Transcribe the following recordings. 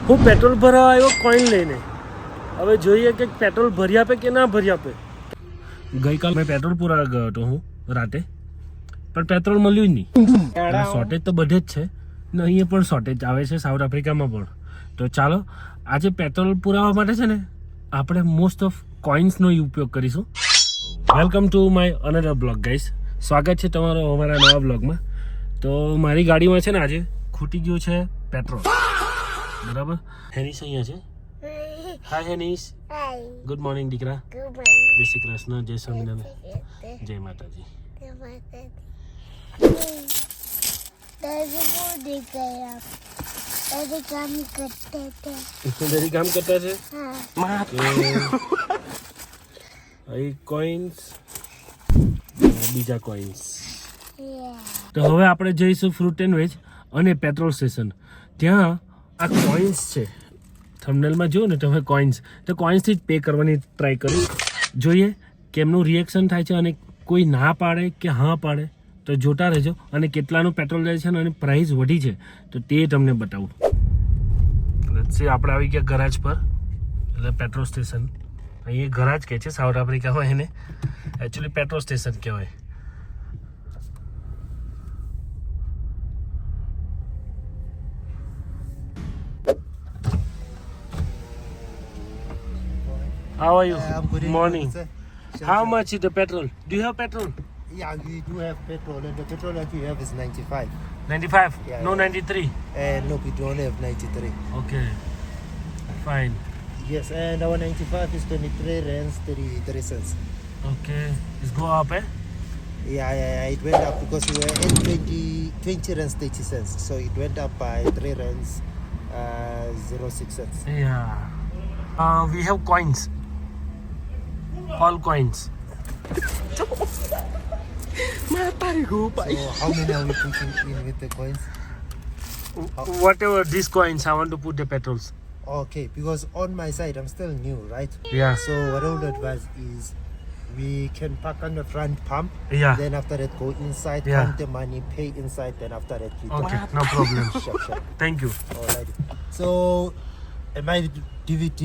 હું પેટ્રોલ ભરાવા આવ્યો કોઈન લઈને. હવે જોઈએ કે પેટ્રોલ ભરી આપે કે ના ભરી આપે. ગઈકાલ મેં પેટ્રોલ પુરાવા ગયો હતો હું રાતે, પણ પેટ્રોલ મળ્યું જ નહીં. શોર્ટેજ તો બધે જ છે ને, અહીંયા પણ શોર્ટેજ આવે છે, સાઉથ આફ્રિકામાં પણ. તો ચાલો આજે પેટ્રોલ પુરાવા માટે છે ને આપણે મોસ્ટ ઓફ કોઇન્સનો ઉપયોગ કરીશું. Welcome to my another blog guys. સ્વાગત છે તમારો અમારા નવા બ્લોગમાં. તો મારી ગાડીમાં છે ને આજે ખૂટી ગયું છે પેટ્રોલ, બરાબર. હેનીશ અહીંયા છે. હાય હેનીશ. ગુડ મોર્નિંગ દીકરા. જય શ્રી કૃષ્ણ, જય સ્વામિનારાયણ, જય માતાજી. दादी काम करता है. કોઇન્સ, બીજા કોઇન્સ. તો હવે આપણે જઈશું ફ્રૂટ એન્ડ વેજ અને પેટ્રોલ સ્ટેશન. ત્યાં આ કોઇન્સ છે, થંબનેલમાં જુઓ ને તમે કોઇન્સ, તો કોઇન્સથી જ પે કરવાની ટ્રાય કરીશ. જોઈએ કેમનું રિએક્શન થાય છે, અને કોઈ ના પાડે કે હા પાડે તો જોતા રહેજો. અને કેટલાનું પેટ્રોલ જાય છે અને પ્રાઇસ વધી છે તો તે તમને બતાવું. આપણે આવી ગયા ગરાજ પર, એટલે પેટ્રોલ સ્ટેશન. અહીંયા ગરાજ કહે છે સાઉથ આફ્રિકામાં, એને એકચ્યુઅલી પેટ્રોલ સ્ટેશન કહેવાય. How are you? I'm good. Morning. Sir. How much is the petrol? Do you have petrol? Yeah, we do have petrol, and the petrol that we have is 95. 95? Yeah, No, yeah. 93? No, we don't have 93. Okay. Fine. Yes, and our 95 is 23 rands 33 cents. Okay. It's go up, eh? Yeah, it went up because we were at 20 rands 30 cents. So it went up by 3 rands 06 cents. Yeah. We have coins. All coins. So how many are we putting in with the coins? Whatever these coins, I want to put the petrols. Okay, because on my side, I'm still new, right? Yeah. So what I would advise is we can park on the front pump. Yeah. Then after that, go inside, Yeah. count the money, pay inside. Then after that, we Okay, no problem. Sure. Thank you. Alright. So, my DVD,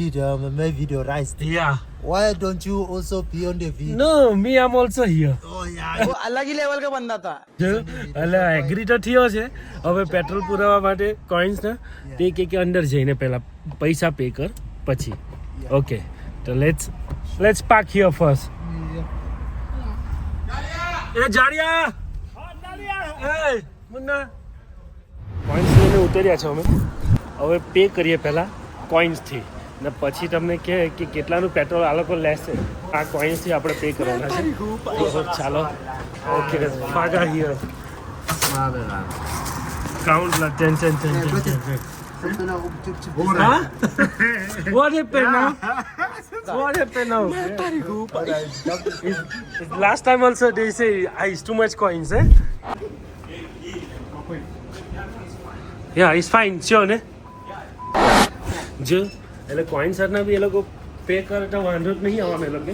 my video, right? Yeah. Why don't you also be on the video? No, me, I'm also here. Oh yeah. वो अलग ही level का बंदा था. એટલે agri તો થયો છે. હવે પેટ્રોલ પુરાવા માટે કોઇન્સ ને તે કે અંદર જઈને પહેલા પૈસા પે કર પછી. ઓકે, તો લેટ્સ પાર્ક હિયર ફર્સ્ટ. એ જાડિયા, એ મુન્ના, કોઇન્સ લઈને ઉતર્યા છે અમે. હવે પે કરીએ પહેલા કોઇન્સથી, ને પછી તમને કહે કે કેટલાનું પેટ્રોલ આ લોકો લેશે. આ કોઇન્સથી આપણે પે કરવાના છે. તો ચાલો. ઓકે, પાગા here. Count like 10. Huh? What happened now? What happened now? It's last time also they say it's too much coins, eh? Yeah, it's fine, sure, ne? જો એટલે કોઈન સરના બી એ લોકો પે કરે તો વાંધો જ નહીં આવવાનો એ લોકો,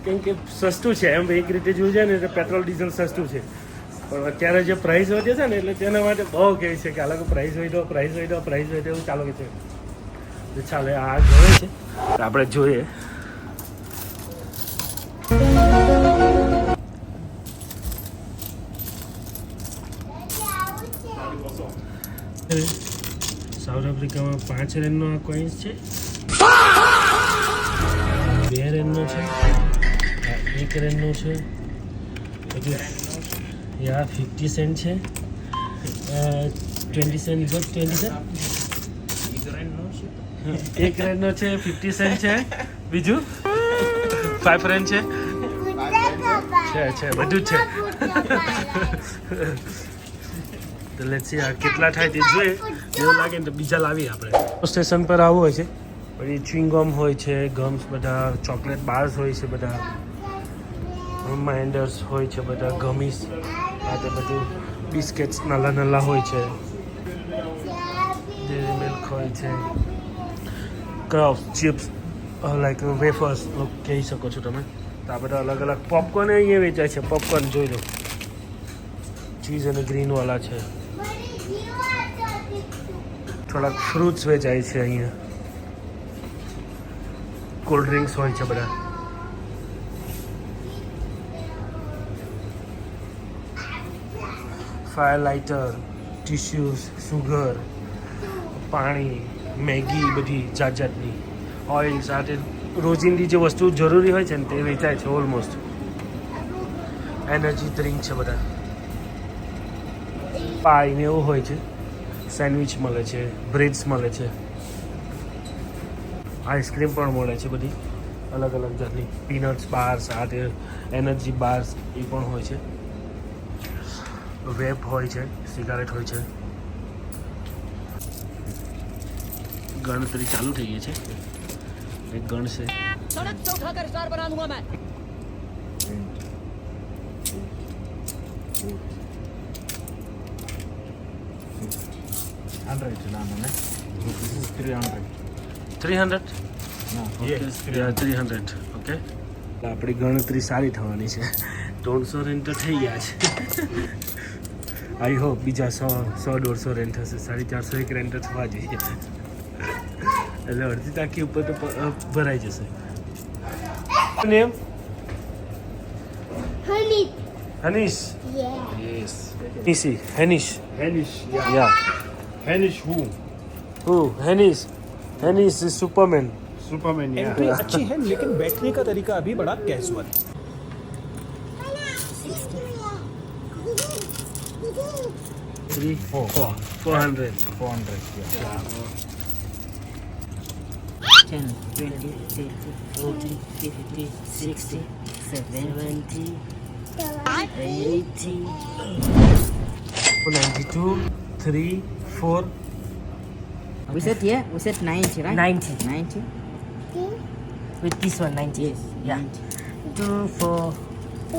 કેમ કે સસ્તું છે. એમ એક રીતે જોઈ જાય ને એટલે પેટ્રોલ ડીઝલ સસ્તું છે, પણ અત્યારે જે પ્રાઇસ વધે છે ને એટલે તેના માટે બહુ કહે છે કે આ લોકો પ્રાઇસ વધ્યો એવું ચાલો કે છે. ચાલે આ ગમે છે તો આપણે જોઈએ. સાઉથ આફ્રિકામાં 5 રેનનો આ કોઇન્સ છે, 2 રેનનો છે, આ 1 રેનનો છે, પછી યા 50 સેન્ટ છે, 20 સેન્ટ, 20 સેન્ટ, 1 રેનનો છે, 50 સેન્ટ છે, બીજું 5 રેન છે, બધું જ છે. તો લેટ્સ સી આ કેટલા થાય તે જોઈએ. એવું લાગે ને તો બીજા લાવીએ આપણે. સ્ટેશન પર આવું હોય છે, પછી ચ્વિંગમ હોય છે, ગમ્સ બધા, ચોકલેટ બાર્સ હોય છે બધા, રિમાઇન્ડર્સ હોય છે બધા, ગમીસ, આ તે બધું બિસ્કિટ્સ નાના હોય છે, ડેરી મિલ્ક હોય છે, ક્રાફ્ટ ચિપ્સ લાઈક વેફર્સ કહી શકો છો તમે. તો આ બધા અલગ અલગ પોપકોર્ન અહીંયા વેચાય છે. પોપકોર્ન જોઈ લો, ચીઝ અને ગ્રીનવાળા છે. થોડાક ફ્રૂટ્સ વેચાય છે અહીંયા. કોલ્ડ ડ્રિંક્સ હોય છે બધા. ફાયર લાઇટર, ટિશ્યુઝ, સુગર, પાણી, મેગી, બધી જાત જાતની ઓઇલ સાથે રોજિંદી જે વસ્તુ જરૂરી હોય છે ને તે વેચાય છે. ઓલમોસ્ટ એનર્જી ડ્રિંક છે બધા. પાઈ ને એવું હોય છે. સેન્ડવિચ મળે છે, બ્રેડ્સ મળે છે, આઈસ્ક્રીમ પણ મળે છે બધી અલગ અલગ જાતની. પીનટ્સ બાર સાથે એનર્જી બાર્સ એ પણ હોય છે. વેપ હોય છે, સિગારેટ હોય છે. ગણતરી ચાલુ થઈ ગઈ છે. એક ગણશે. सड़क से उठाकर स्टार बना दूंगा मैं. This is 300. 300? No, Yes, 300. Okay. આપણી ગણતરી સારી થવાની છે. 300 રેન્ટ તો થઈ ગયા છે. આઈ હોપ બીજા 100-150 રેન્ટ થશે. 450 એક રેન્ટ થવા જોઈએ. એટલે અડધી ટાંકી ઉપર તો ભરાઈ જશે. Name? Honey. Hanish. Yeah. Yes. નીસી. Hanish. Hanish, yeah. Yeah. Hanish who? Who? Hanish. Hanish is superman. Superman, yeah. Entry अच्छी है लेकिन बैठने का तरीका अभी बड़ा कैजुअल है. 3, 4. 400. 400, yeah. 10, 20, 30, 40, 50, 60, 70, 80. 92, 3, 4. We said 90, right? 90. 90? With this one, 90. Yes. Yeah. 2, 4.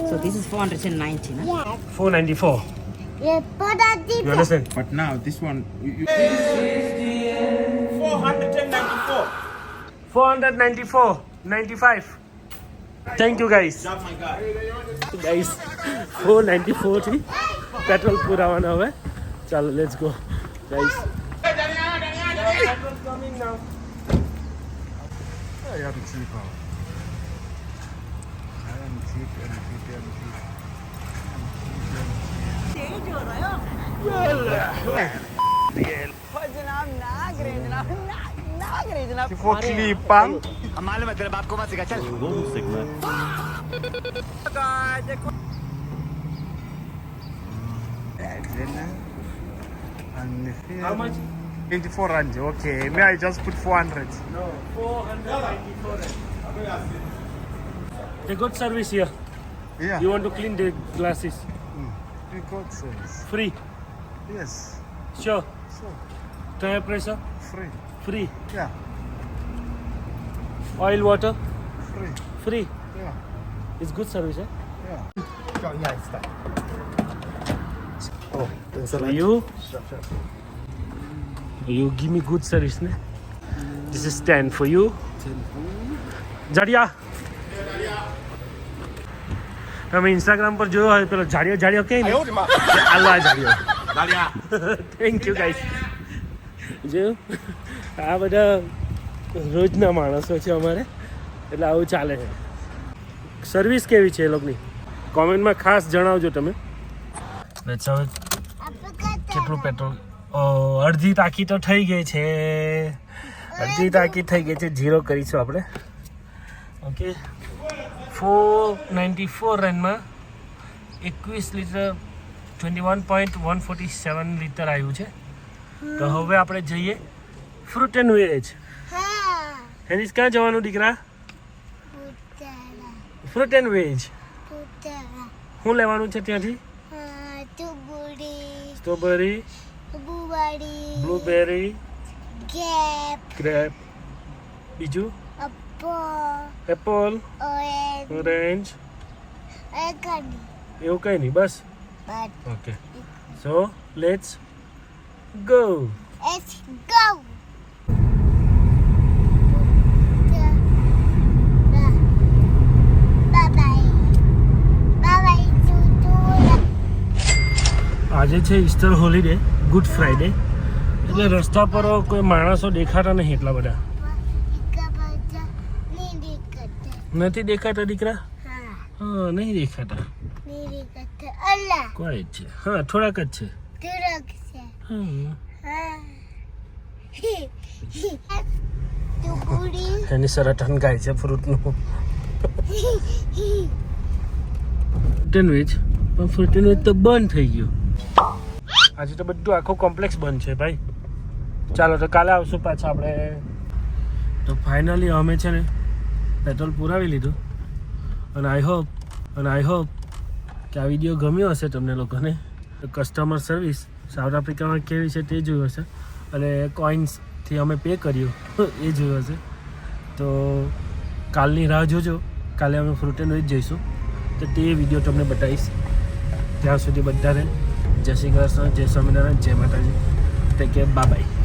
So this is 490, no? Yeah. 494. Yeah, but I did You understand? But now this one, you 494. 494, 95. Thank you guys. Guys, 494 થી પેટ્રોલ પુરાવાના હવે. ચાલો let's go guys. I am cheap. I am cheap and cheap and cheap. For Klippan. How much? 24 rand. Okay, may I just put 400? No, 494. They got service here. Yeah. You want to clean the glasses? We got service. Free. Yes. Sure. Sure. Tire pressure? Free. Free. Yeah. Oil, water? Free. Free. Yeah. It's good service, eh? Yeah. Yeah, it's fine. Oh, thanks a For lot. you? You give me good service, ne? This is 10 for you. જાડિયા તમે Instagram પર જોયો હોય પેલો જાડિયો કે આલા જાડિયો thank you guys. જોયું આ બધા રોજના માણસો છે અમારે એટલે આવું ચાલે છે. સર્વિસ કેવી છે એ લોકોની કોમેન્ટમાં ખાસ જણાવજો તમે. હવે કેટલું પેટ્રોલ? અડધી ટાંકી તો થઈ ગઈ છે. અડધી ટાંકી થઈ ગઈ છે. 0 કરીશું આપણે. ઓકે 494 રનમાં 21 લીટર 21.147 લીટર આવ્યું છે. તો હવે આપણે જઈએ ફ્રૂટ એન્ડ વેજ. હા. હેનિસ ક્યાં જવાનું દીકરા? પુતળા. Fruit and veg. પુતળા. શું લેવાનું છે ત્યાંથી? હા, તુબુડી. સ્ટ્રોબેરી, બુવાડી. Blueberry, grape. ગ્રેપ, બીજું અપ્પો. Apple, orange. ઓરેન્જ, એકની. એવું કંઈ નહીં બસ. But okay so let's go. let's go. Bye-bye. Bye-bye, Tutu. આજે છે ઈસ્ટર હોલિડે, ગુડ ફ્રાઈડે. એટલે રસ્તા પર કોઈ માણસો દેખાતા નહીં એટલા બધા નથી દેખાતા દીકરા હા નહીં દેખાતા કોઈ જ છે હા થોડાક જ છે એની સરટન ગાય છે ફ્રૂટનું ફ્રૂટેનવેજ પણ ફ્રૂટેનવેજ તો બંધ થઈ ગયું આજે તો બધું આખું કોમ્પ્લેક્સ બંધ છે ભાઈ ચાલો તો કાલે આવશું પાછા આપણે તો ફાઇનલી અમે છે ને પેટ્રોલ પુરાવી લીધું અને આઈ હોપ કે આ વિડીયો ગમ્યો હશે તમને લોકોને કસ્ટમર સર્વિસ સાઉથ આફ્રિકામાં કેવી છે તે જોયું હશે અને કોઇન્સથી અમે પે કર્યું એ જોયું હશે તો કાલની રાહ જોજો કાલે અમે ફ્રૂટેનવેજ જઈશું તો તે વિડીયો તમને બતાવીશ ત્યાં સુધી બધાને જય શ્રી કૃષ્ણ જય સ્વામિનારાયણ જય માતાજી ટેક કેર બાય બાય